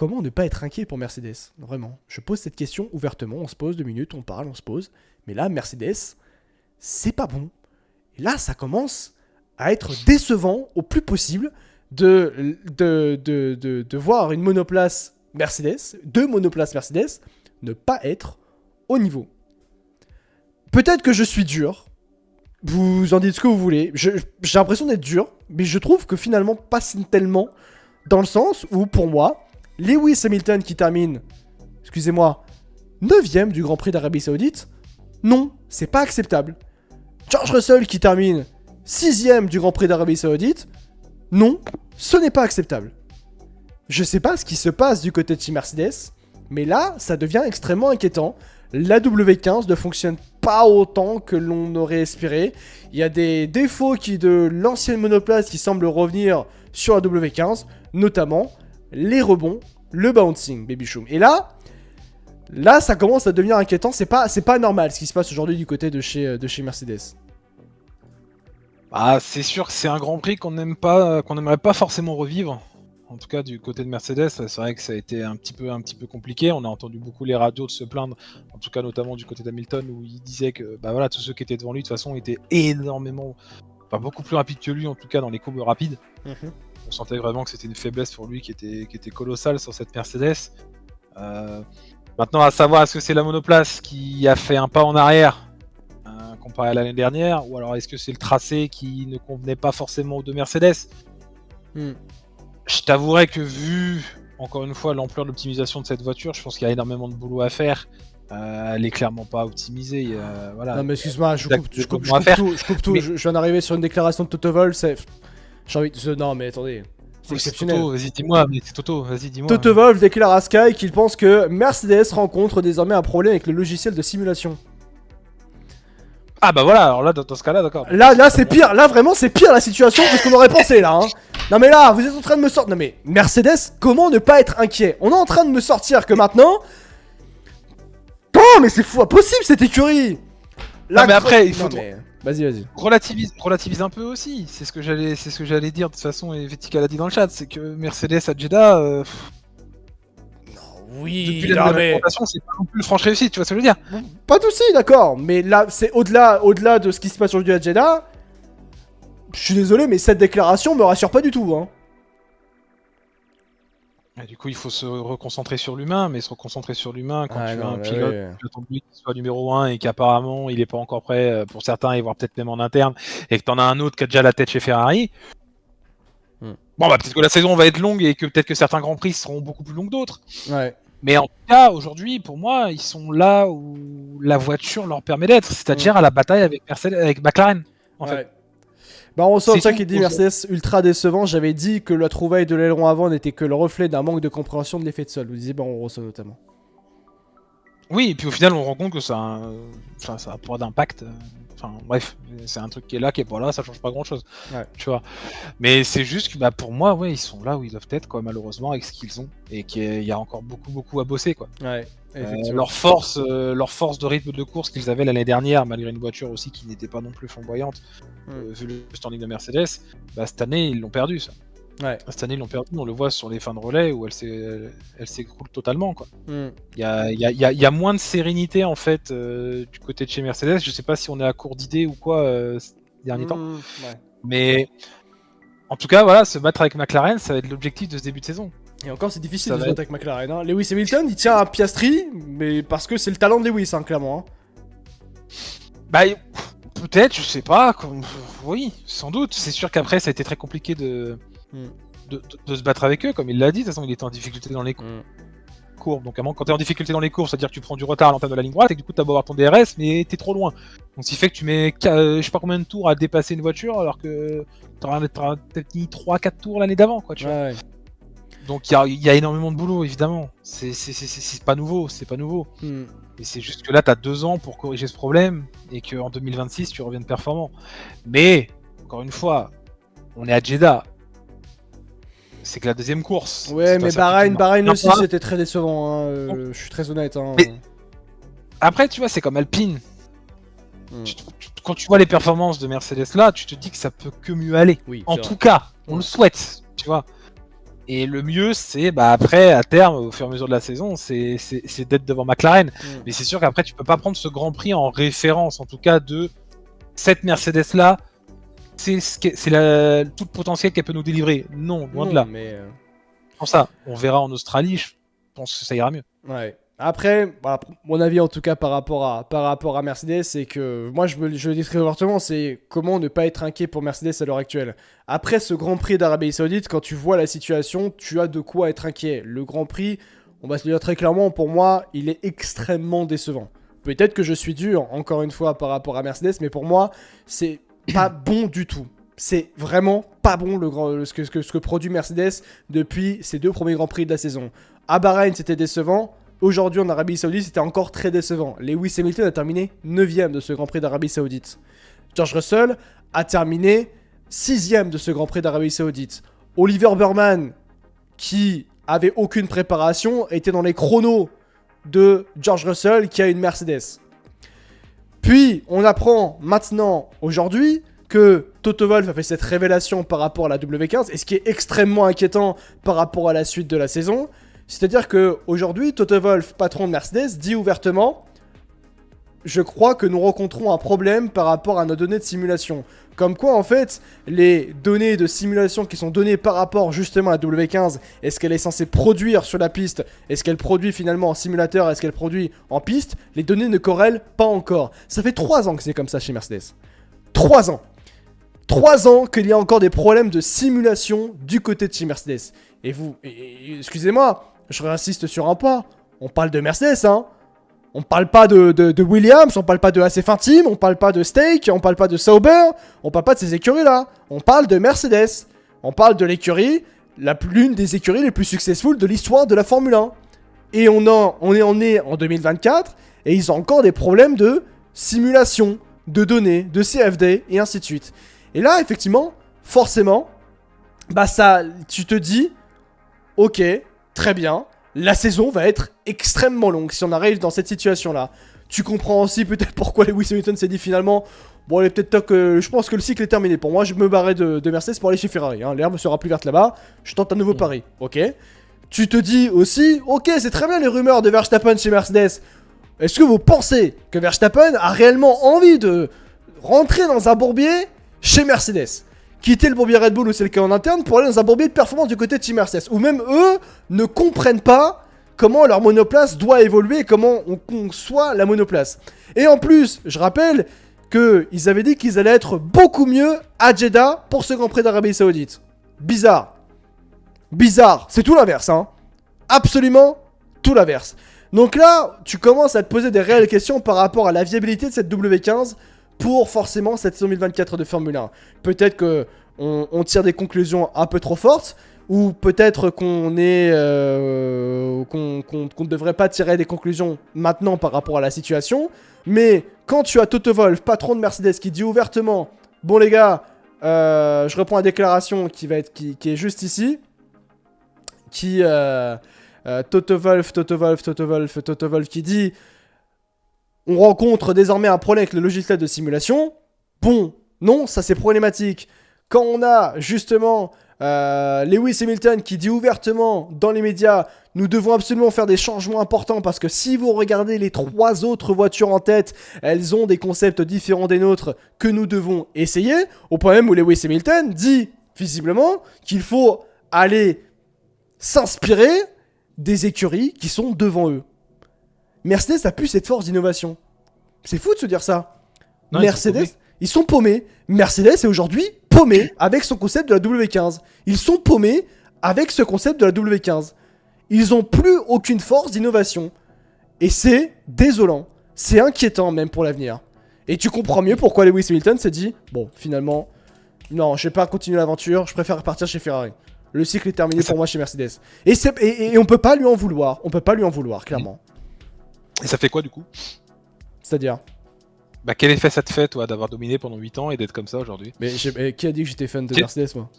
comment ne pas être inquiet pour Mercedes? Vraiment, je pose cette question ouvertement, on se pose 2 minutes, on parle, on se pose. Mais là, Mercedes, c'est pas bon. Et là, ça commence à être décevant au plus possible de voir une monoplace Mercedes, 2 monoplaces Mercedes, ne pas être au niveau. Peut-être que je suis dur, vous en dites ce que vous voulez, j'ai l'impression d'être dur, mais je trouve que finalement pas tellement, dans le sens où pour moi, Lewis Hamilton qui termine, excusez-moi, 9ème du Grand Prix d'Arabie Saoudite, non, c'est pas acceptable. George Russell qui termine 6ème du Grand Prix d'Arabie Saoudite, non, ce n'est pas acceptable. Je sais pas ce qui se passe du côté de chez Mercedes, mais là, ça devient extrêmement inquiétant. La W15 ne fonctionne pas autant que l'on aurait espéré. Il y a des défauts de l'ancienne monoplace qui semblent revenir sur la W15, notamment les rebonds, le bouncing, baby shoom. Et là, ça commence à devenir inquiétant. C'est pas normal ce qui se passe aujourd'hui du côté de chez Mercedes. Ah, c'est sûr que c'est un Grand Prix qu'on n'aimerait pas forcément revivre. En tout cas, du côté de Mercedes, c'est vrai que ça a été un petit peu compliqué. On a entendu beaucoup les radios de se plaindre, en tout cas notamment du côté d'Hamilton, où il disait que voilà, tous ceux qui étaient devant lui, de toute façon, étaient beaucoup plus rapides que lui, en tout cas dans les courbes rapides. On sentait vraiment que c'était une faiblesse pour lui qui était colossale sur cette Mercedes. Maintenant, à savoir, est-ce que c'est la monoplace qui a fait un pas en arrière comparé à l'année dernière, ou alors est-ce que c'est le tracé qui ne convenait pas forcément aux deux Mercedes? Je t'avouerais que vu, encore une fois, l'ampleur de l'optimisation de cette voiture, je pense qu'il y a énormément de boulot à faire. Elle est clairement pas optimisée. Voilà. Non mais excuse-moi, je coupe tout. Mais... Je viens d'arriver sur une déclaration de Toto Wolff, j'ai envie de... Non mais attendez, c'est exceptionnel. Toto, vas-y dis-moi, mais c'est Toto, vas-y dis-moi. Toto Wolff déclare à Sky qu'il pense que Mercedes rencontre désormais un problème avec le logiciel de simulation. Ah bah voilà, alors là dans ce cas-là, d'accord. Là c'est pire, là vraiment c'est pire la situation que ce qu'on aurait pensé là. Hein. Non mais là, vous êtes en train de me sortir... Non mais Mercedes, comment ne pas être inquiet? On est en train de me sortir que maintenant... Oh mais c'est fou, impossible cette écurie. Là, mais après, il faut... Vas-y. Relativise un peu aussi, c'est ce que j'allais dire de toute façon, et Vetica l'a dit dans le chat, c'est que Mercedes à Jeddah... Oui, depuis la présentation, c'est pas non plus une franche réussite, tu vois ce que je veux dire? Pas de soucis, d'accord, mais là, c'est au-delà de ce qui se passe aujourd'hui à Jeddah. Je suis désolé, mais cette déclaration me rassure pas du tout, hein. Et du coup, il faut se reconcentrer sur l'humain, mais se reconcentrer sur l'humain quand tu as un pilote qui soit numéro 1 et qu'apparemment il est pas encore prêt pour certains, et voire peut-être même en interne, et que t'en as un autre qui a déjà la tête chez Ferrari. Bon, bah peut-être que la saison va être longue et que peut-être que certains Grands Prix seront beaucoup plus longs que d'autres. Ouais. Mais en tout cas, aujourd'hui, pour moi, ils sont là où la voiture leur permet d'être, c'est-à-dire à la bataille avec McLaren, en fait. Bah on sent ça qui dit Mercedes ultra décevant. J'avais dit que la trouvaille de l'aileron avant n'était que le reflet d'un manque de compréhension de l'effet de sol. Vous disiez Baron Rosso notamment. Oui, et puis au final on rend compte que ça a pas d'impact. Enfin bref, c'est un truc qui est là, qui est pas là, ça change pas grand chose. Ouais. Tu vois. Mais c'est juste que bah, pour moi, ouais, ils sont là où ils doivent être, quoi, malheureusement, avec ce qu'ils ont. Et qu'il y a encore beaucoup à bosser, quoi. Ouais. Leur force de rythme de course qu'ils avaient l'année dernière, malgré une voiture aussi qui n'était pas non plus flamboyante, vu le standing de Mercedes, bah, cette année ils l'ont perdu, ça. Ouais. Cette année ils l'ont perdu, on le voit sur les fins de relais où elle s'écroule totalement, quoi. Il y a moins de sérénité en fait du côté de chez Mercedes. Je sais pas si on est à court d'idées ou quoi ces derniers temps, mais en tout cas voilà, se battre avec McLaren, ça va être l'objectif de ce début de saison. Et encore, c'est difficile de se battre avec McLaren. Hein. Lewis Hamilton, il tient à Piastri, mais parce que c'est le talent de Lewis, hein, clairement. Hein. Bah, peut-être, je sais pas. Oui, sans doute. C'est sûr qu'après, ça a été très compliqué de se battre avec eux, comme il l'a dit. De toute façon, il était en difficulté dans les courbes. Donc, quand t'es en difficulté dans les courbes, c'est-à-dire que tu prends du retard à l'entame de la ligne droite et que du coup, t'as beau avoir ton DRS, mais t'es trop loin. Donc, ce qui fait que tu mets, je sais pas combien de tours à dépasser une voiture, alors que t'auras peut-être mis 3-4 tours l'année d'avant, quoi, tu vois. Ouais. Donc il y a énormément de boulot, évidemment. C'est pas nouveau, Et c'est juste que là, t'as 2 ans pour corriger ce problème, et qu'en 2026, tu reviennes performant. Mais, encore une fois, on est à Jeddah. C'est que la deuxième course. Ouais, mais Bahreïn aussi, c'était très décevant. Hein. Je suis très honnête. Hein. Mais après, tu vois, c'est comme Alpine. Quand tu vois les performances de Mercedes là, tu te dis que ça peut que mieux aller. Oui, en tout cas, on le souhaite, tu vois. Et le mieux, c'est après, à terme, au fur et à mesure de la saison, c'est d'être devant McLaren. Mais c'est sûr qu'après, tu peux pas prendre ce Grand Prix en référence, en tout cas, de cette Mercedes-là. C'est tout le potentiel qu'elle peut nous délivrer. Non, loin de là. Mais Pour ça, on verra en Australie. Je pense que ça ira mieux. ouais. Après, voilà, mon avis en tout cas par rapport à Mercedes, c'est que moi je le dis très ouvertement, c'est comment ne pas être inquiet pour Mercedes à l'heure actuelle. Après ce Grand Prix d'Arabie Saoudite, quand tu vois la situation, tu as de quoi être inquiet. Le Grand Prix, on va se le dire très clairement, pour moi, il est extrêmement décevant. Peut-être que je suis dur, encore une fois, par rapport à Mercedes, mais pour moi, c'est pas bon du tout. C'est vraiment pas bon ce que produit Mercedes depuis ces 2 premiers Grands Prix de la saison. À Bahreïn, c'était décevant. Aujourd'hui, en Arabie Saoudite, c'était encore très décevant. Lewis Hamilton a terminé 9ème de ce Grand Prix d'Arabie Saoudite. George Russell a terminé 6ème de ce Grand Prix d'Arabie Saoudite. Oliver Burman, qui avait aucune préparation, était dans les chronos de George Russell, qui a une Mercedes. Puis, on apprend maintenant, aujourd'hui, que Toto Wolff a fait cette révélation par rapport à la W15, et ce qui est extrêmement inquiétant par rapport à la suite de la saison. C'est-à-dire qu'aujourd'hui, Toto Wolff, patron de Mercedes, dit ouvertement « Je crois que nous rencontrons un problème par rapport à nos données de simulation. » Comme quoi, en fait, les données de simulation qui sont données par rapport justement à la W15, est-ce qu'elle est censée produire sur la piste, est-ce qu'elle produit finalement en simulateur, est-ce qu'elle produit en piste, les données ne corrèlent pas encore. Ça fait 3 ans que c'est comme ça chez Mercedes. 3 ans. 3 ans qu'il y a encore des problèmes de simulation du côté de chez Mercedes. Et excusez-moi, je réinsiste sur un point. On parle de Mercedes, hein. On parle pas de Williams, on parle pas de AC Team, on parle pas de Stake, on parle pas de Sauber, on parle pas de ces écuries-là. On parle de Mercedes. On parle de l'écurie, l'une des écuries les plus successful de l'histoire de la Formule 1. Et on est en 2024, et ils ont encore des problèmes de simulation, de données, de CFD, et ainsi de suite. Et là, effectivement, forcément, tu te dis, ok, très bien, la saison va être extrêmement longue si on arrive dans cette situation-là. Tu comprends aussi peut-être pourquoi Lewis Hamilton s'est dit finalement, bon, il est peut-être temps que je pense que le cycle est terminé. Pour moi, je me barrais de Mercedes pour aller chez Ferrari. Hein. L'herbe sera plus verte là-bas. Je tente un nouveau pari. Ok. Tu te dis aussi, ok, c'est très bien les rumeurs de Verstappen chez Mercedes. Est-ce que vous pensez que Verstappen a réellement envie de rentrer dans un bourbier chez Mercedes, quitter le bourbier Red Bull où c'est le cas en interne pour aller dans un bourbier de performance du côté de chez Mercedes, où même eux ne comprennent pas comment leur monoplace doit évoluer et comment on conçoit la monoplace. Et en plus, je rappelle qu'ils avaient dit qu'ils allaient être beaucoup mieux à Jeddah pour ce Grand Prix d'Arabie Saoudite. Bizarre. Bizarre. C'est tout l'inverse, hein. Absolument tout l'inverse. Donc là, tu commences à te poser des réelles questions par rapport à la viabilité de cette W15 pour forcément cette saison 2024 de Formule 1. Peut-être qu'on tire des conclusions un peu trop fortes, ou peut-être qu'on ne devrait pas tirer des conclusions maintenant par rapport à la situation. Mais quand tu as Toto Wolff, patron de Mercedes, qui dit ouvertement, bon les gars, je reprends la déclaration qui est juste ici, Toto Wolff qui dit, on rencontre désormais un problème avec le logiciel de simulation. Bon, non, ça c'est problématique. Quand on a justement Lewis Hamilton qui dit ouvertement dans les médias, nous devons absolument faire des changements importants parce que si vous regardez les 3 autres voitures en tête, elles ont des concepts différents des nôtres que nous devons essayer, au point même où Lewis Hamilton dit visiblement qu'il faut aller s'inspirer des écuries qui sont devant eux. Mercedes a plus cette force d'innovation. C'est fou de se dire ça. Non, Mercedes, ils sont paumés. Mercedes est aujourd'hui paumé avec son concept de la W15. Ils sont paumés avec ce concept de la W15. Ils n'ont plus aucune force d'innovation. Et c'est désolant. C'est inquiétant même pour l'avenir. Et tu comprends mieux pourquoi Lewis Hamilton s'est dit, bon, finalement, non, je vais pas continuer l'aventure, je préfère repartir chez Ferrari. Le cycle est terminé pour moi chez Mercedes. Et on peut pas lui en vouloir. On peut pas lui en vouloir, clairement. Et ça fait quoi du coup? C'est-à-dire? Quel effet ça te fait, toi, d'avoir dominé pendant 8 ans et d'être comme ça aujourd'hui? Mais qui a dit que j'étais fan de Mercedes, moi?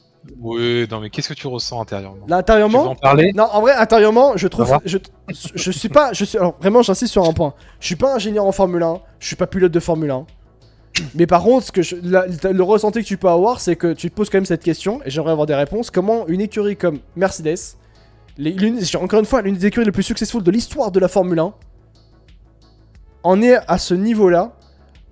Oui, non, mais qu'est-ce que tu ressens intérieurement? Là, intérieurement? Tu veux en parler? Non, en vrai, intérieurement, je trouve. Je suis pas. Alors, vraiment, j'insiste sur un point. Je suis pas ingénieur en Formule 1. Je suis pas pilote de Formule 1. Mais par contre, le ressenti que tu peux avoir, c'est que tu te poses quand même cette question, et j'aimerais avoir des réponses. Comment une écurie comme Mercedes, encore une fois, l'une des écuries les plus successful de l'histoire de la Formule 1, en est à ce niveau-là,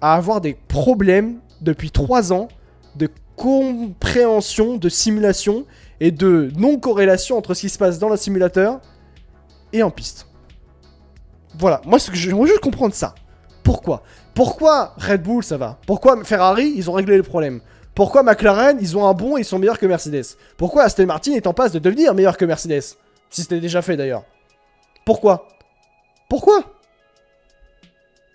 à avoir des problèmes depuis 3 ans de compréhension, de simulation et de non-corrélation entre ce qui se passe dans le simulateur et en piste. Voilà, moi j'aimerais juste comprendre ça. Pourquoi Red Bull ça va? Pourquoi Ferrari ils ont réglé le problème? Pourquoi McLaren ils ont un bon et ils sont meilleurs que Mercedes? Pourquoi Aston Martin est en passe de devenir meilleur que Mercedes? Si c'était déjà fait d'ailleurs. Pourquoi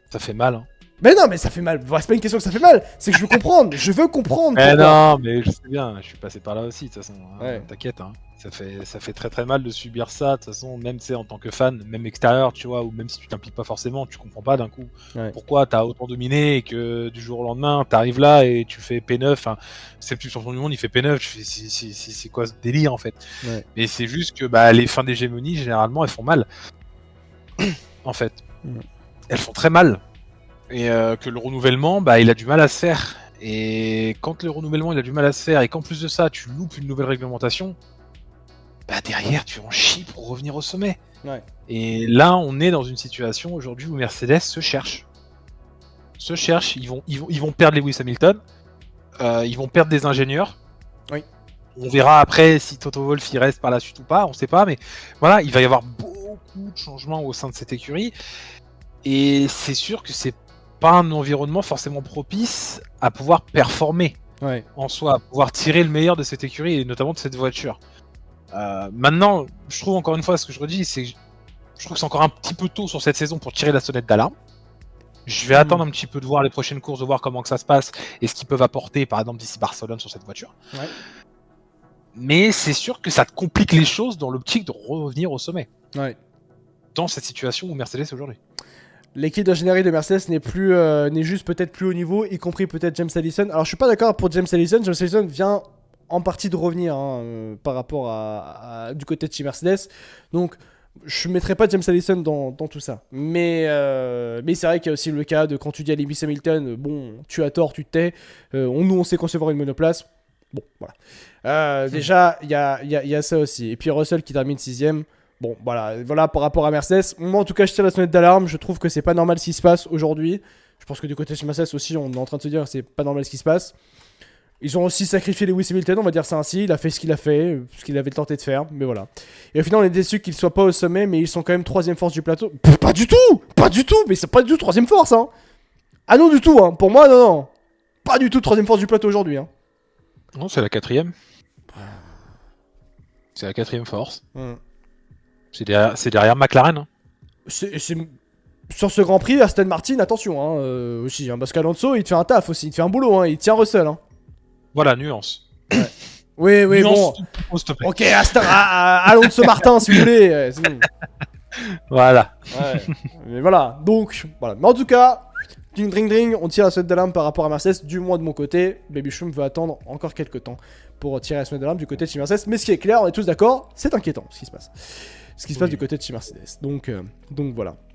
Ça fait mal, hein. Mais non, mais ça fait mal. C'est pas une question que ça fait mal, c'est que je veux comprendre. Je veux comprendre. Mais pourquoi. non, mais je sais bien, je suis passé par là aussi, de toute façon. Hein, Ouais. T'inquiète, hein. Ça fait très très mal de subir ça, de toute façon, même en tant que fan, même extérieur, tu vois, ou même si tu t'impliques pas forcément, tu comprends pas d'un coup Ouais. pourquoi t'as autant dominé et que du jour au lendemain, t'arrives là et tu fais P9, enfin, c'est le plus champion du monde, il fait P9, je fais, c'est quoi ce délire en fait? Ouais. Mais c'est juste que bah, les fins d'hégémonie, généralement, elles font mal. En fait. Elles font très mal. Et que le renouvellement, bah, il a du mal à se faire. Et quand le renouvellement, il a du mal à se faire, et qu'en plus de ça, tu loupes une nouvelle réglementation, bah derrière, tu en chies pour revenir au sommet. Ouais. Et là, on est dans une situation aujourd'hui où Mercedes se cherche. Ils vont perdre Lewis Hamilton, ils vont perdre des ingénieurs. Oui. On verra après si Toto Wolff y reste par la suite ou pas, on sait pas, mais voilà, il va y avoir beaucoup de changements au sein de cette écurie. Et c'est sûr que c'est pas un environnement forcément propice à pouvoir performer en soi, à pouvoir tirer le meilleur de cette écurie et notamment de cette voiture. Maintenant, je trouve encore une fois, ce que je redis, c'est que je trouve que c'est encore un petit peu tôt sur cette saison pour tirer la sonnette d'alarme. Je vais attendre un petit peu de voir les prochaines courses, de voir comment que ça se passe et ce qu'ils peuvent apporter, par exemple, d'ici Barcelone sur cette voiture. Ouais. Mais c'est sûr que ça te complique les choses dans l'optique de revenir au sommet. Ouais. Dans cette situation où Mercedes est aujourd'hui. L'équipe d'ingénierie de Mercedes n'est juste peut-être plus haut niveau, y compris peut-être James Allison. Alors je suis pas d'accord pour James Allison. James Allison vient en partie de revenir par rapport du côté de chez Mercedes. Donc je mettrai pas James Allison dans tout ça. Mais c'est vrai qu'il y a aussi le cas de quand tu dis à Lewis Hamilton, bon, tu as tort, tu te tais. Nous on sait concevoir une monoplace. Bon, voilà. Déjà, il y a ça aussi. Et puis Russell qui termine 6ème. Bon, voilà par rapport à Mercedes. Moi, en tout cas, je tire la sonnette d'alarme. Je trouve que c'est pas normal ce qui se passe aujourd'hui. Je pense que du côté de Mercedes aussi, on est en train de se dire que c'est pas normal ce qui se passe. Ils ont aussi sacrifié Lewis Hamilton, on va dire ça ainsi. Il a fait ce qu'il a fait, ce qu'il avait tenté de faire, mais voilà. Et au final, on est déçus qu'ils soient pas au sommet, mais ils sont quand même 3ème force du plateau. Pas du tout, mais c'est pas du tout 3ème force, hein. Ah non, du tout, hein. Pour moi, non. Pas du tout 3ème force du plateau aujourd'hui, hein. Non, c'est la 4ème. C'est la 4ème force. C'est derrière McLaren. Hein. Sur ce Grand Prix, Aston Martin, attention aussi, hein, parce qu'Alonso il te fait un taf aussi, il te fait un boulot, il tient Russell. Hein. Voilà, nuance. Ouais. oui, nuance, bon. s'il te plaît. Ok, Alonso Martin, si vous voulez. C'est bon. Voilà. Ouais. Mais voilà, donc, voilà. Mais en tout cas, ding, on tire la sonnette d'alarme par rapport à Mercedes, du moins de mon côté. Baby Shroom veut attendre encore quelques temps pour tirer la sonnette d'alarme du côté de chez Mercedes. Mais ce qui est clair, on est tous d'accord, c'est inquiétant ce qui se passe. Ce qui se passe du côté de chez Mercedes. Donc voilà.